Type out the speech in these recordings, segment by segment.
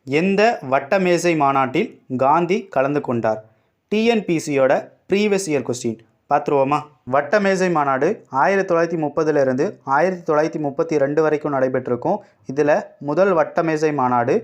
எந்த வட்டமேசை மாநாட்டில் காந்தி கலந்து கொண்டார்? டிஎன்பிசியோட ப்ரீவியஸ் இயர் கொஸ்டின் பார்த்துருவோமா? வட்டமேசை மாநாடு 1930 1932 வரைக்கும் நடைபெற்றிருக்கும். இதில் முதல் வட்டமேசை மாநாடு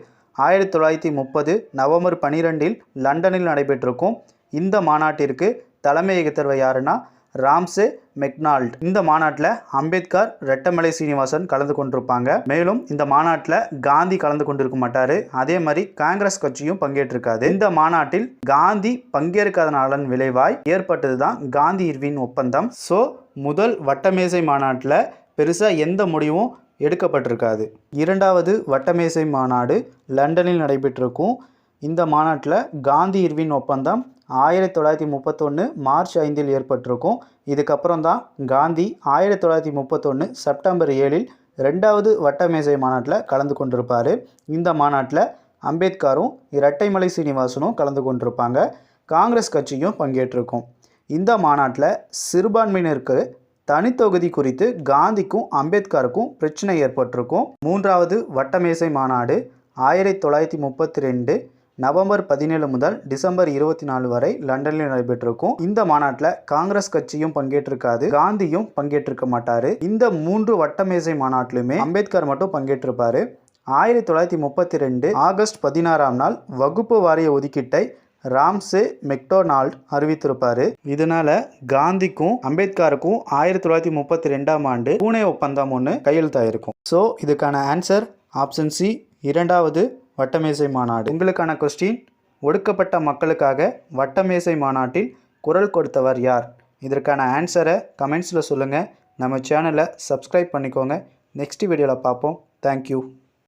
1930 நவம்பர் 12 லண்டனில் நடைபெற்றிருக்கும். இந்த மாநாட்டிற்கு தலைமையேற்றவர் யாருன்னா ராம்சே மெக்டானல்ட். இந்த மாநாட்டில் அம்பேத்கர், ரெட்டமலை சீனிவாசன் கலந்து கொண்டிருப்பாங்க. மேலும் இந்த மாநாட்டில் காந்தி கலந்து கொண்டிருக்க மாட்டார். அதே மாதிரி காங்கிரஸ் கட்சியும் பங்கேற்றிருக்காது. இந்த மாநாட்டில் காந்தி பங்கேற்காதனால விளைவாய் ஏற்பட்டது தான் காந்தி இர்வின் ஒப்பந்தம். ஸோ முதல் வட்டமேசை மாநாட்டில் பெருசாக எந்த முடிவும் எடுக்கப்பட்டிருக்காது. இரண்டாவது வட்டமேசை மாநாடு லண்டனில் நடைபெற்றிருக்கும். இந்த மாநாட்டில் காந்தி இர்வின் ஒப்பந்தம் 1931 மார்ச் 5 ஏற்பட்டிருக்கும். இதுக்கப்புறம் தான் காந்தி 1931 செப்டம்பர் 7 ரெண்டாவது வட்டமேசை மாநாட்டில் கலந்து கொண்டிருப்பார். இந்த மாநாட்டில் அம்பேத்கரும் இரட்டைமலை சீனிவாசனும் கலந்து கொண்டிருப்பாங்க. காங்கிரஸ் கட்சியும் பங்கேற்றிருக்கும். இந்த மாநாட்டில் சிறுபான்மையினருக்கு தனித்தொகுதி குறித்து காந்திக்கும் அம்பேத்கருக்கும் பிரச்சனை ஏற்பட்டிருக்கும். மூன்றாவது வட்டமேசை மாநாடு 1932 நவம்பர் 17 முதல் டிசம்பர் 24 வரை லண்டனில் நடைபெற்றிருக்கும். இந்த மாநாட்டில் காங்கிரஸ் கட்சியும் பங்கேற்றிருக்காது, காந்தியும் பங்கேற்றிருக்க மாட்டார். இந்த மூன்று வட்டமேசை மாநாட்டிலுமே அம்பேத்கர் மட்டும் பங்கேற்றிருப்பார். 1932 ஆகஸ்ட் 16 வகுப்பு வாரிய ஒதுக்கீட்டை ராம்சே மெக்டானல்ட் அறிவித்திருப்பார். இதனால காந்திக்கும் அம்பேத்கருக்கும் 1932 பூனே ஒப்பந்தம் ஒன்று கையெழுத்தாயிருக்கும். ஸோ இதுக்கான ஆன்சர் ஆப்ஷன் சி, இரண்டாவது வட்டமேசை மாநாடு. உங்களுக்கான கொஸ்டின், ஒடுக்கப்பட்ட மக்களுக்காக வட்டமேசை மாநாட்டில் குரல் கொடுத்தவர் யார்? இதற்கான ஆன்சரை கமெண்ட்ஸில் சொல்லுங்கள். நம்ம சேனலை சப்ஸ்கிரைப் பண்ணிக்கோங்க. நெக்ஸ்ட் வீடியோவில் பார்ப்போம். தேங்க்யூ.